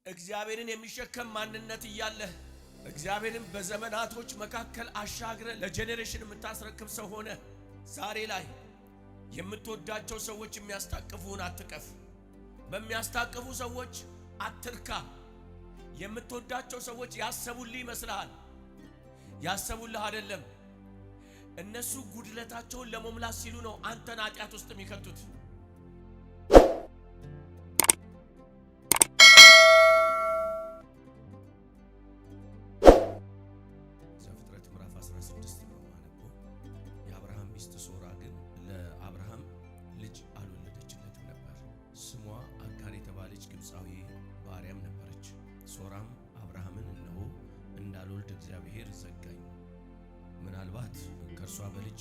እግዚአብሔርን የሚሸከም ማንነት እያለ እግዚአብሔርን በዘመናቶች መካከል አሻግረ ለጄኔሬሽን የምታስረክብ ሰው ሆነ ዛሬ ላይ የምትወዳቸው ሰዎች የሚያስታቅፉን አትቀፍ። በሚያስታቅፉ ሰዎች አትርካ። የምትወዳቸው ሰዎች ያሰቡልህ ይመስልሃል። ያሰቡልህ አይደለም። እነሱ ጉድለታቸውን ለመሙላት ሲሉ ነው አንተን ኃጢአት ውስጥ የሚከቱት። ዘፍጥረት ምዕራፍ 16 ነው ማለት የአብርሃም ሚስት ሶራ ግን ለአብርሃም ልጅ አልወለደችለትም ነበር። ስሟ አጋር የተባለች ግብፃዊ ባሪያም ነበረች። ሶራም አብርሃምን እነሆ እንዳልወልድ እግዚአብሔር ዘጋኝ፣ ምናልባት ከእርሷ በልጅ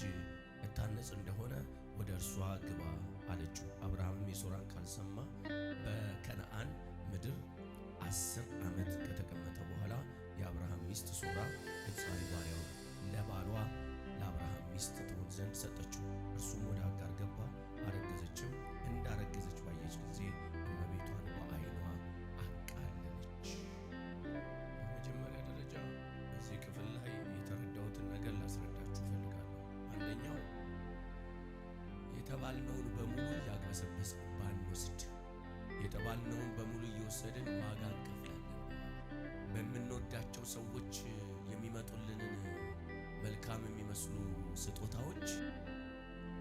እታነጽ እንደሆነ ወደ እርሷ ግባ አለችው። አብርሃምም የሶራን ቃል ሰማ። በከነዓን ምድር 10 ዓመት ከተቀመጠ በኋላ የአብርሃም ሚስት ሶራ ግብፃዊ ባሪያውን ለባሏ ለአብርሃም ሚስት ትሆን ዘንድ ሰጠችው። እርሱም ወደ አጋር ገባ፣ አረገዘችም። እንዳረገዘች ባየች ጊዜ እመቤቷን በዓይኗ አቃለለች። በመጀመሪያ ደረጃ በዚህ ክፍል ላይ የተረዳሁትን ነገር ላስረዳችሁ እፈልጋለሁ። አንደኛው የተባልነውን በሙሉ እያግበሰበስን ባንወስድ፣ የተባልነውን በሙሉ እየወሰድን ዋጋ እንከፍላለን። በምንወዳቸው ሰዎች የሚመጡልንን መልካም የሚመስሉ ስጦታዎች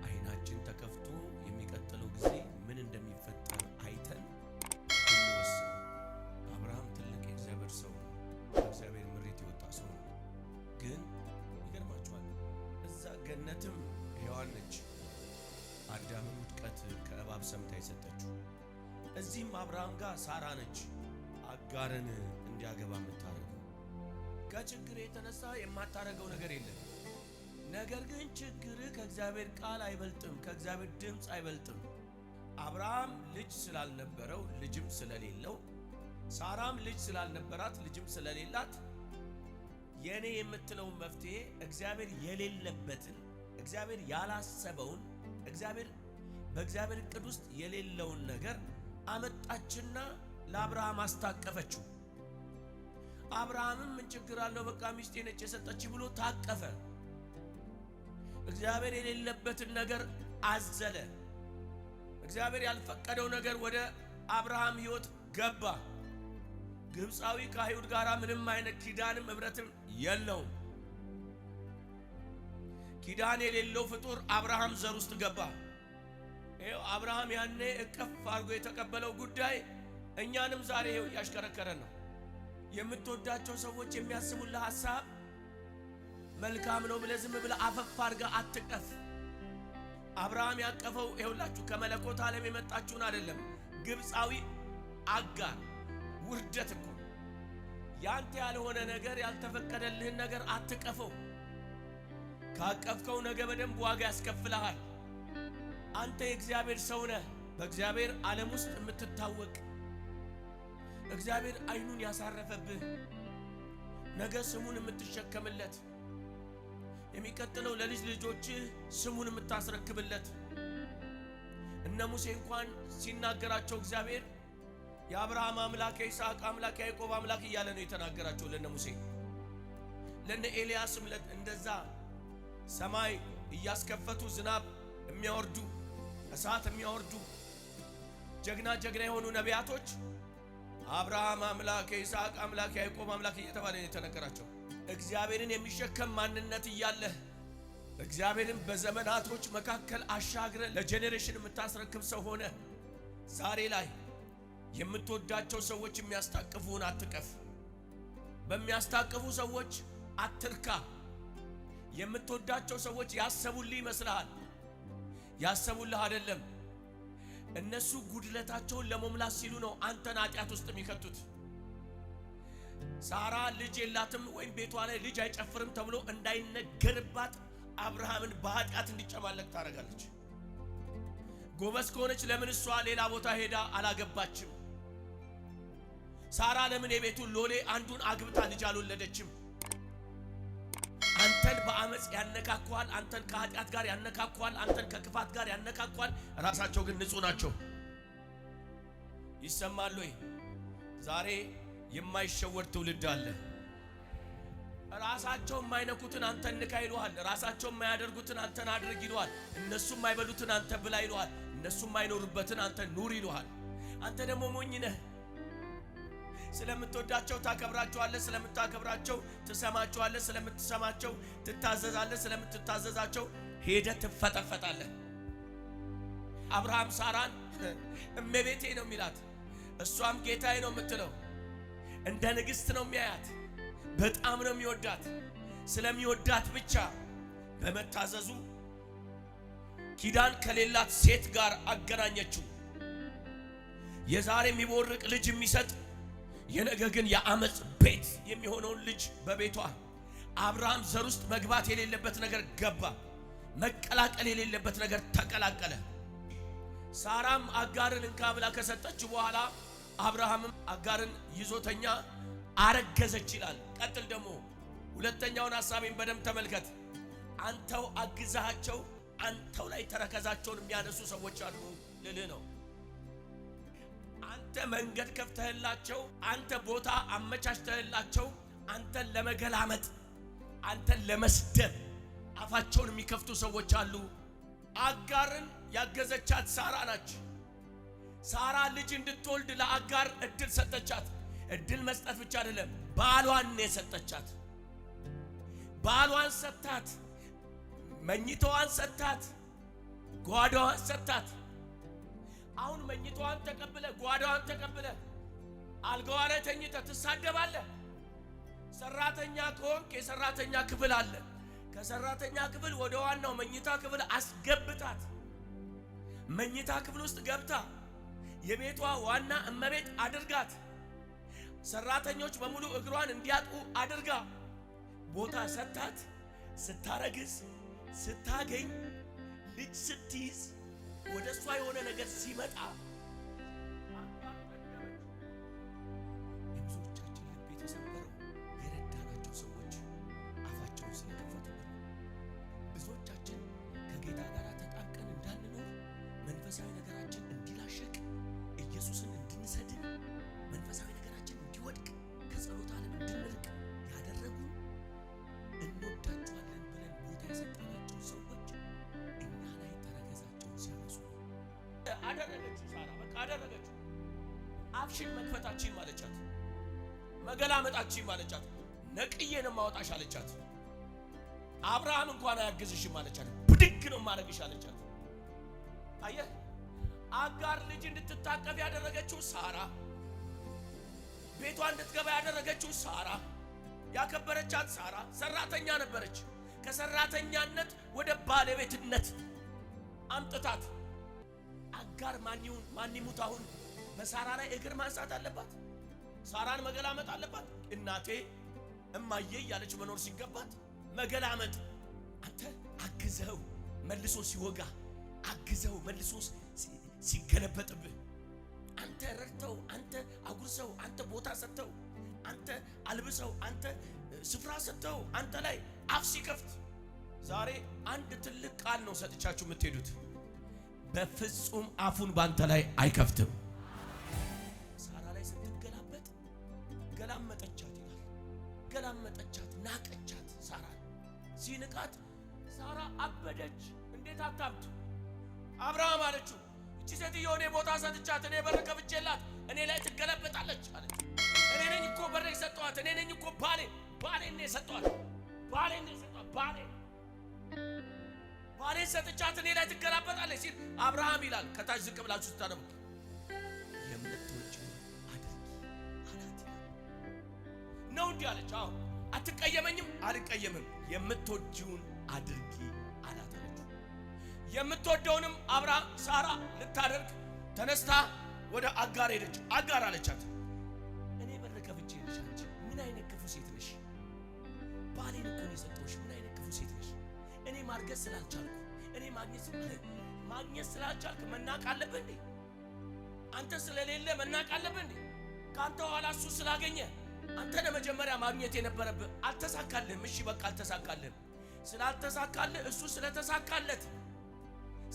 አይናችን ተከፍቶ የሚቀጥለው ጊዜ ምን እንደሚፈጠር አይተን እንወስን። አብርሃም ትልቅ የእግዚአብሔር ሰው ነው። በእግዚአብሔር ምሪት የወጣ ሰው ነው። ግን ይገርማችኋል፣ እዛ ገነትም ሔዋን ነች አዳምን ውድቀት ከእባብ ሰምታ የሰጠችው። እዚህም አብርሃም ጋር ሳራ ነች አጋርን እንዲያገባ የምታረገው። ከችግር የተነሳ የማታረገው ነገር የለም። ነገር ግን ችግር ከእግዚአብሔር ቃል አይበልጥም፣ ከእግዚአብሔር ድምፅ አይበልጥም። አብርሃም ልጅ ስላልነበረው ልጅም ስለሌለው፣ ሳራም ልጅ ስላልነበራት ልጅም ስለሌላት የኔ የምትለውን መፍትሄ እግዚአብሔር የሌለበትን፣ እግዚአብሔር ያላሰበውን፣ በእግዚአብሔር ዕቅድ ውስጥ የሌለውን ነገር አመጣችና ለአብርሃም አስታቀፈችው። አብርሃምም ምን ችግር አለው በቃ ሚስቴ ነች የሰጠች ብሎ ታቀፈ። እግዚአብሔር የሌለበትን ነገር አዘለ። እግዚአብሔር ያልፈቀደው ነገር ወደ አብርሃም ሕይወት ገባ። ግብፃዊ ከአይሁድ ጋር ምንም አይነት ኪዳንም ህብረትም የለውም። ኪዳን የሌለው ፍጡር አብርሃም ዘር ውስጥ ገባ። ይሄው አብርሃም ያኔ እቅፍ አድርጎ የተቀበለው ጉዳይ እኛንም ዛሬ ይሄው ያሽከረከረን ነው። የምትወዳቸው ሰዎች የሚያስቡልህ ሐሳብ መልካም ነው ብለህ ዝም ብለህ አፈፍ አድርገህ አትቀፍ። አብርሃም ያቀፈው ይኸውላችሁ ከመለኮት ዓለም የመጣችውን አይደለም። ግብፃዊ አጋር ውርደት እኮ ያንተ ያልሆነ ነገር ያልተፈቀደልህን ነገር አትቀፈው። ካቀፍከው ነገ በደንብ ዋጋ ያስከፍልሃል። አንተ የእግዚአብሔር ሰው ነህ፣ በእግዚአብሔር ዓለም ውስጥ የምትታወቅ እግዚአብሔር አይኑን ያሳረፈብህ፣ ነገ ስሙን የምትሸከምለት፣ የሚቀጥለው ለልጅ ልጆችህ ስሙን የምታስረክብለት። እነ ሙሴ እንኳን ሲናገራቸው እግዚአብሔር የአብርሃም አምላክ የይስሐቅ አምላክ የያዕቆብ አምላክ እያለ ነው የተናገራቸው ለነ ሙሴ። ለነ ኤልያስም እንደዛ ሰማይ እያስከፈቱ ዝናብ የሚያወርዱ እሳት የሚያወርዱ ጀግና የሆኑ ነቢያቶች አብርሃም አምላክ የይስሐቅ አምላክ የያዕቆብ አምላክ እየተባለ ነው የተነገራቸው። እግዚአብሔርን የሚሸከም ማንነት እያለ እግዚአብሔርን በዘመናቶች መካከል አሻግረ ለጄኔሬሽን የምታስረክብ ሰው ሆነ ዛሬ ላይ የምትወዳቸው ሰዎች የሚያስታቅፉን አትቀፍ። በሚያስታቅፉ ሰዎች አትርካ። የምትወዳቸው ሰዎች ያሰቡልህ ይመስልሃል። ያሰቡልህ አይደለም። እነሱ ጉድለታቸውን ለመሙላት ሲሉ ነው አንተን ኃጢአት ውስጥ የሚከቱት። ሳራ ልጅ የላትም ወይም ቤቷ ላይ ልጅ አይጨፍርም ተብሎ እንዳይነገርባት አብርሃምን በኃጢአት እንዲጨማለቅ ታደርጋለች። ጎበዝ ከሆነች ለምን እሷ ሌላ ቦታ ሄዳ አላገባችም? ሳራ ለምን የቤቱን ሎሌ አንዱን አግብታ ልጅ አልወለደችም? አንተን በአመጽ ያነካኳል፣ አንተን ከኃጢአት ጋር ያነካኳል፣ አንተን ከክፋት ጋር ያነካኳል። ራሳቸው ግን ንጹህ ናቸው። ይሰማል ወይ? ዛሬ የማይሸወድ ትውልድ አለ። ራሳቸው የማይነኩትን አንተን ንካ ይሉሃል። ራሳቸው የማያደርጉትን አንተን አድርግ ይሉሃል። እነሱ የማይበሉትን አንተ ብላ ይሉሃል። እነሱ የማይኖሩበትን አንተ ኑር ይሉሃል። አንተ ደግሞ ሞኝ ነህ። ስለምትወዳቸው ታከብራቸዋለህ፣ ስለምታከብራቸው ትሰማቸዋለህ፣ ስለምትሰማቸው ትታዘዛለህ፣ ስለምትታዘዛቸው ሄደህ ትፈጠፈጣለህ። አብርሃም ሳራን እመቤቴ ነው የሚላት፣ እሷም ጌታዬ ነው የምትለው። እንደ ንግሥት ነው የሚያያት። በጣም ነው የሚወዳት። ስለሚወዳት ብቻ በመታዘዙ ኪዳን ከሌላት ሴት ጋር አገናኘችው። የዛሬ የሚቦርቅ ልጅ የሚሰጥ የነገ ግን የአመጽ ቤት የሚሆነውን ልጅ በቤቷ አብርሃም ዘር ውስጥ መግባት የሌለበት ነገር ገባ። መቀላቀል የሌለበት ነገር ተቀላቀለ። ሳራም አጋርን እንካ ብላ ከሰጠች በኋላ አብርሃምም አጋርን ይዞተኛ አረገዘች ይላል። ቀጥል ደግሞ ሁለተኛውን ሐሳቤን በደንብ ተመልከት። አንተው አግዛቸው፣ አንተው ላይ ተረከዛቸውን የሚያነሱ ሰዎች አሉ ልልህ ነው። አንተ መንገድ ከፍተህላቸው፣ አንተ ቦታ አመቻችተህላቸው፣ አንተን ለመገላመጥ፣ አንተን ለመስደብ አፋቸውን የሚከፍቱ ሰዎች አሉ። አጋርን ያገዘቻት ሳራ ናች። ሳራ ልጅ እንድትወልድ ለአጋር እድል ሰጠቻት። እድል መስጠት ብቻ አይደለም፣ ባሏን ነው የሰጠቻት። ባሏን ሰጣት፣ መኝታዋን ሰጣት፣ ጓዳዋን ሰጣት። አሁን መኝታዋን ተቀበለ፣ ጓዳዋን ተቀበለ፣ አልጋዋ ላይ ተኝተህ ትሳደባለህ። ሰራተኛ ከሆንክ የሰራተኛ ክፍል አለ። ከሰራተኛ ክፍል ወደ ዋናው መኝታ ክፍል አስገብታት። መኝታ ክፍል ውስጥ ገብታ የቤቷ ዋና እመቤት አድርጋት። ሰራተኞች በሙሉ እግሯን እንዲያጥቡ አድርጋ ቦታ ሰጣት። ስታረግዝ፣ ስታገኝ፣ ልጅ ስትይዝ፣ ወደ እሷ የሆነ ነገር ሲመጣ የብዙዎቻችን ልብ የተሰበረው የረዳናቸው ሰዎች አፋቸውን ስለከፈቱ ነው። ብዙዎቻችን ከጌታ ጋር ተጣብቀን እንዳንኖር፣ መንፈሳዊ ነገራችን እንዲላሸቅ፣ ኢየሱስን እንድንሰድብ፣ መንፈሳዊ ነገራችን እንዲወድቅ፣ ከጸሎት ዓለም እንድንርቅ ያደረጉ እንወዳቸዋለን ብለን ቦታ የሰጠናቸው ሰዎች እኛ ላይ ተረከዛቸውን ሲያነሱ አደረገችው። ሳራ በቃ አደረገችው። አፍሽን መክፈታችን ማለቻት፣ መገላመጣችን ማለቻት፣ ነቅዬ ነው ማውጣሽ አለቻት። አብርሃም እንኳን አያግዝሽም አለቻት፣ ብድግ ነው ማረግሽ አለቻት። አየህ፣ አጋር ልጅ እንድትታቀፍ ያደረገችው ሳራ፣ ቤቷ እንድትገባ ያደረገችው ሳራ፣ ያከበረቻት ሳራ ሰራተኛ ነበረች። ከሰራተኛነት ወደ ባለቤትነት አምጥታት። አጋር ማን ይሙት አሁን በሳራ ላይ እግር ማንሳት አለባት። ሳራን መገላመጥ አለባት። እናቴ እማዬ እያለች መኖር ሲገባት መገላመጥ። አንተ አግዘው መልሶ ሲወጋ፣ አግዘው መልሶ ሲገለበጥብህ፣ አንተ ረድተው፣ አንተ አጉርሰው፣ አንተ ቦታ ሰጥተው፣ አንተ አልብሰው፣ አንተ ስፍራ ሰጥተው፣ አንተ ላይ አፍ ሲከፍት። ዛሬ አንድ ትልቅ ቃል ነው ሰጥቻችሁ የምትሄዱት። በፍጹም አፉን ባንተ ላይ አይከፍትም። ሳራ ላይ ስትገላበጥ ገላመጠቻት ይላል። ገላመጠቻት፣ ናቀቻት። ሳራ ሲንቃት ሳራ አበደች። እንዴት አታብድ? አብርሃም አለችው፣ እቺ ሴትዮ እኔ ቦታ ሰጥቻት፣ እኔ በር ከፍቼላት እኔ ላይ ትገለበጣለች አለች። እኔ ነኝ እኮ በር የሰጠኋት፣ እኔ ነኝ እኮ ባሌ ነው የሰጠኋት፣ ባሌ ነው የሰጠኋት፣ ባሌ ሰጥቻት እኔ ላይ ትገላበጣለች ሲል አብርሃም ይላል። ከታች ዝቅ ብላችሁ ስታነቡ የምትወጂውን አድርጊ አላት ነው እንዲህ አለች። አዎ አትቀየመኝም? አልቀየምም። የምትወጂውን አድርጊ አላት አለች። የምትወደውንም አብርሃም ሳራ ልታደርግ ተነስታ ወደ አጋር ሄደች። አጋር አለቻት፣ እኔ በር ከፍቼ ልሽ፣ አንቺ ምን አይነት ክፉ ሴት ነሽ? ባሌን እኮ ነው የሰጠሁሽ። ምን አይነት ክፉ ሴት ነሽ? እኔ ማርገዝ ስላልቻልኩ፣ እኔ ማግኘት ስላልቻልክ መናቅ አለብህ እንዴ? አንተ ስለሌለ መናቅ አለብህ እንዴ? ካንተ ኋላ እሱ ስላገኘ አንተ ለመጀመሪያ ማግኘት የነበረብህ። አልተሳካልህም። እሺ በቃ አልተሳካልህም። ስላልተሳካልህ እሱ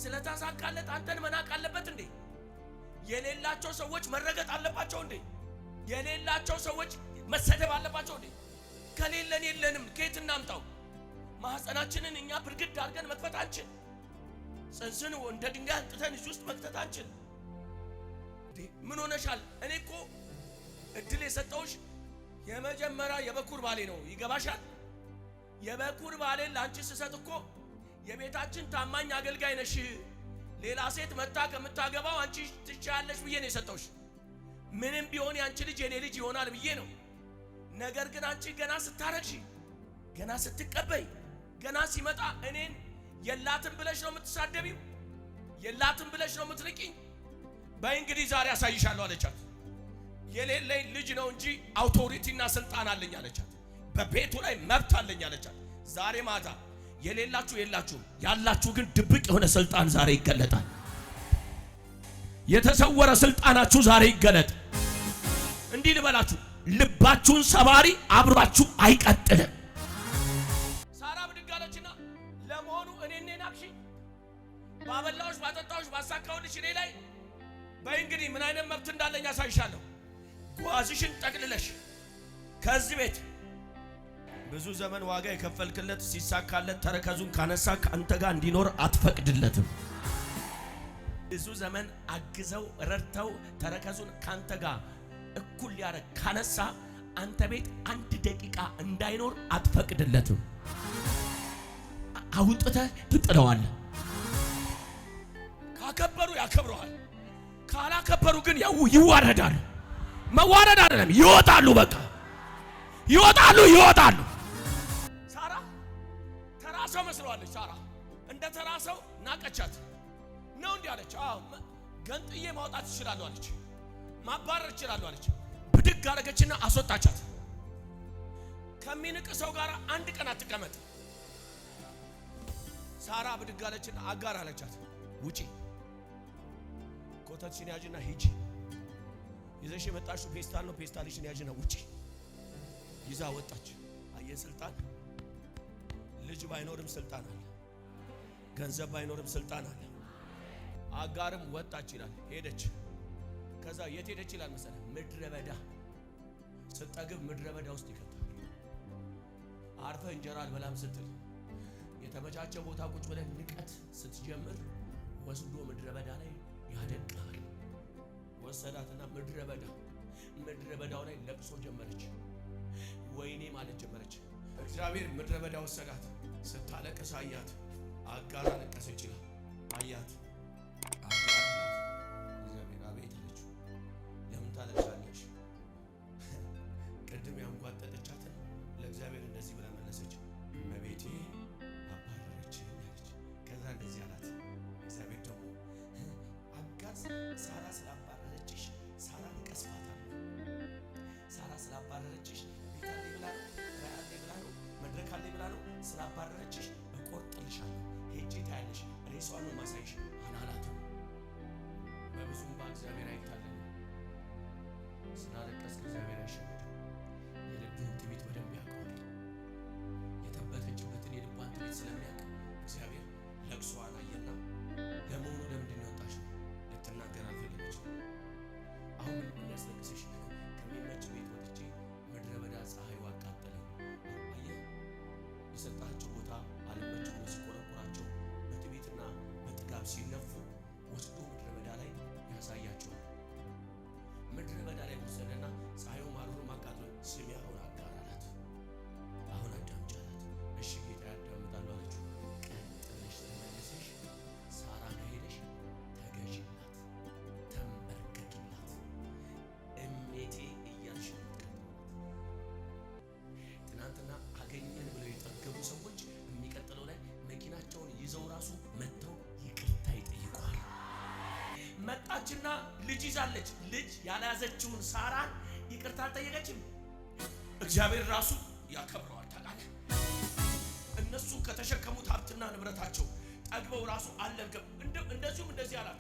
ስለተሳካለት አንተን መናቅ አለበት እንዴ? የሌላቸው ሰዎች መረገጥ አለባቸው እንዴ? የሌላቸው ሰዎች መሰደብ አለባቸው እንዴ? ከሌለን የለንም ከየት እናምጣው? ማህፀናችንን እኛ ብርግድ አድርገን መክፈት አንችል። ጽንስን እንደ ድንጋይ አንጥተን እዚህ ውስጥ መክተት አንችል። ምን ሆነሻል? እኔ እኮ እድል የሰጠውሽ የመጀመሪያ የበኩር ባሌ ነው። ይገባሻል? የበኩር ባሌን ላንቺ ስሰጥ እኮ የቤታችን ታማኝ አገልጋይ ነሽ፣ ሌላ ሴት መጣ ከምታገባው አንቺ ትቻለሽ ብዬ ነው የሰጠውሽ። ምንም ቢሆን ያንቺ ልጅ የኔ ልጅ ይሆናል ብዬ ነው። ነገር ግን አንቺ ገና ስታረግሺ፣ ገና ስትቀበይ፣ ገና ሲመጣ እኔን የላትም ብለሽ ነው የምትሳደቢው፣ የላትም ብለሽ ነው የምትርቂኝ። በይ እንግዲህ ዛሬ አሳይሻለሁ አለቻት። የሌለኝ ልጅ ነው እንጂ አውቶሪቲና ስልጣን አለኝ አለቻት። በቤቱ ላይ መብት አለኝ አለቻት። ዛሬ ማታ የሌላችሁ የላችሁም፣ ያላችሁ ግን ድብቅ የሆነ ስልጣን ዛሬ ይገለጣል። የተሰወረ ስልጣናችሁ ዛሬ ይገለጥ። እንዲህ ልበላችሁ፣ ልባችሁን ሰባሪ አብሯችሁ አይቀጥልም። ሳራ ብድግ አለችና ለመሆኑ እኔ ናክሺ ባበላዎች ባጠጣዎች ባሳካውልሽ እኔ ላይ በይ እንግዲህ ምን አይነት መብት እንዳለኝ አሳይሻለሁ። ጓዝሽን ጠቅልለሽ ከዚህ ቤት ብዙ ዘመን ዋጋ የከፈልክለት ሲሳካለት ተረከዙን ካነሳ ካንተ ጋር እንዲኖር አትፈቅድለትም። ብዙ ዘመን አግዘው ረድተው ተረከዙን ካንተ ጋር እኩል ሊያረግ ካነሳ አንተ ቤት አንድ ደቂቃ እንዳይኖር አትፈቅድለትም። አውጥተህ ትጥለዋለህ። ካከበሩ ያከብረዋል፣ ካላከበሩ ግን ይዋረዳሉ። መዋረድ አይደለም ይወጣሉ። በቃ ይወጣሉ። ሳራ ተራሰው መስለዋለች። ሳራ እንደ ተራሰው ናቀቻት ነው እንዲህ አለች። ገንጥዬ ማውጣት ይችላል አለች፣ ማባረር ይችላል አለች። ብድግ አረገችና አስወጣቻት። ከሚንቅ ሰው ጋር አንድ ቀን አትቀመጥ። ሳራ ብድግ አለችና አጋር አለቻት፣ ውጪ ኮተትሽን ያዥና ሂጂ። ይዘሽ የመጣሽው ፔስታል ነው፣ ፔስታልሽን ያዥና ውጪ። ይዛ ወጣች። አየ ስልጣን። ልጅ ባይኖርም ስልጣን አለ፣ ገንዘብ ባይኖርም ስልጣን አለ። አጋርም ወጣች ይላል፣ ሄደች። ከዛ የት ሄደች ይላል መሰለህ? ምድረ በዳ። ስትጠግብ ምድረ በዳ ውስጥ ይከታል። አርፈ እንጀራ አልበላም ስትል የተመቻቸ ቦታ ቁጭ ብለህ ንቀት ስትጀምር ወስዶ ምድረ በዳ ላይ ያደቃል። ወሰዳትና ምድረ በዳው ላይ ለቅሶ ጀመረች። ወይኔ ማለት ጀመረች። እግዚአብሔር ምድረ በዳ ወሰዳት። ስታለቅስ አያት። አጋር አለቀሰች ይላል። አያት አጋር እግዚአብሔር አቤት አለችው። ለምን ታለቅሻለሽ? ቅድም ያንጓጠጠቻትን ለእግዚአብሔር እንደዚህ ብላ መለሰች። በቤቴ አባረረችኝ አለች። ከዛ እንደዚህ አላት እግዚአብሔር ደግሞ አጋር ሳራ ስላባረረችሽ ሳራን እቀስፋታለሁ። ሳራ ስላባረረችሽ ቤት አለኝ ብላ ነው፣ ራዕይ አለኝ ብላ ነው፣ መድረክ አለኝ ብላ ነው ስላባረረችሽ እቆርጥልሻለሁ። ሄጄ ታያለሽ፣ ሬሷን ነው ማሳይሽ አላላትም። በብዙም በእግዚአብሔር አይታለም። ስላለቀስክ እግዚአብሔር አይሸወድም። የልብህን ትዕቢት በደንብ ያውቀዋል። የተበተችበትን የልቧን ትዕቢት ስለሚያውቅ እግዚአብሔር ለቅሶዋን አየና ለመሆኑ ለምንድን ነው የወጣሽው? ልትናገር አልፈለገችም። አሁን ምን የሚያስለቅስሽ? ከሚመች ቤት ወጥቼ ምድረ በዳ ፀሐዩ አቃጠለኝ። አየህ፣ የሰጣቸው ቦታ አልመች ብሎ ሲቆረቁራቸው በትዕቢትና በጥጋብ ሲነፉ ወስዶ ምድረ በዳ ላይ ያሳያቸዋል። ምድረ በዳ ላይ ወሰደና ፀሐዩ ማሩሩ ማቃጠሎ ስሚ አሁን አጋር አላት። አሁን አዳምጪ አላት። እሺ ጌታ ያዳምጣለሁ አለችው። ቀጥ ብለሽ ተመለሰሽ ሳራ ጋር ሄደሽ ተገዢላት፣ ተንበርከኪላት፣ እሜቴ እያልሽ ትናንትና አገኘን ብለው የጠገቡ ሰዎች የሚቀጥለው ላይ መኪናቸውን ይዘው ራሱ መጥተው ይቅርታ ይጠይቋል። መጣችና ልጅ ይዛለች። ልጅ ያልያዘችውን ሳራን ይቅርታ አልጠየቀችም። እግዚአብሔር ራሱ ያከብረዋል። ታውቃለህ፣ እነሱ ከተሸከሙት ሀብትና ንብረታቸው ጠግበው ራሱ አለልከም። እንደዚሁም እንደዚህ አላት፣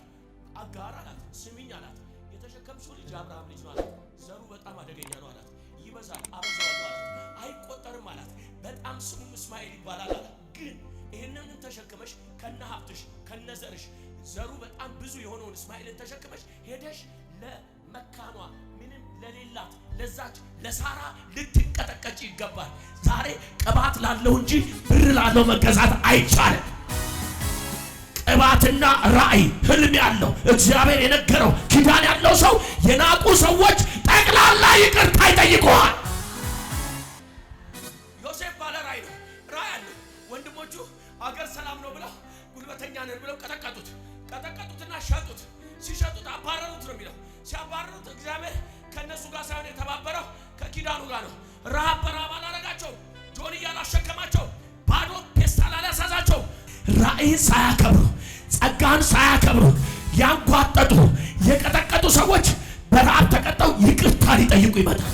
አጋር አላት፣ ስሚኝ አላት፣ የተሸከምሽው ልጅ የአብርሃም ልጅ ነው አላት። ዘሩ በጣም አደገኛ ነው አላት። ይበዛል፣ አበዛዋለሁ አላት። አይቆጠርም አላት። በጣም ስሙም እስማኤል ይባላል አላት። ግን ይህንን ተሸክመሽ ከነ ሀብትሽ ከነ ዘርሽ ዘሩ በጣም ብዙ የሆነውን እስማኤልን ተሸክመሽ ሄደሽ ለመካኗ ምንም ለሌላት ለዛች ለሳራ ልትንቀጠቀጭ ይገባል። ዛሬ ቅባት ላለው እንጂ ብር ላለው መገዛት አይቻልም። ቅባትና ራእይ ህልም ያለው እግዚአብሔር የነገረው ኪዳን ያለው ሰው የናቁ ሰዎች ጠቅላላ ይቅርታ ይጠይቁዋል። ዮሴፍ ባለ ራእይ ነው። ራእይ አለው። ወንድሞቹ አገር ሰላም ነው ብለው ጉልበተኛ ነን ብለው ቀጠቀጡትና ሸጡት። ሲሸጡት አባረሩት ነው የሚለው። ሲያባረሩት እግዚአብሔር ከነሱ ጋር ሳይሆን የተባበረው ከኪዳኑ ጋር ነው። ረሃብ በረሃብ አላረጋቸው፣ ጆንያ አላሸከማቸው፣ ባዶ ፔስታል አላሳዛቸው። ራእይን ሳያከብሩ ጸጋን ሳያከብሩ ያንጓጠጡ የቀጠቀጡ ሰዎች በረሃብ ተቀጠው ይቅርታ ሊጠይቁ ይመጣል።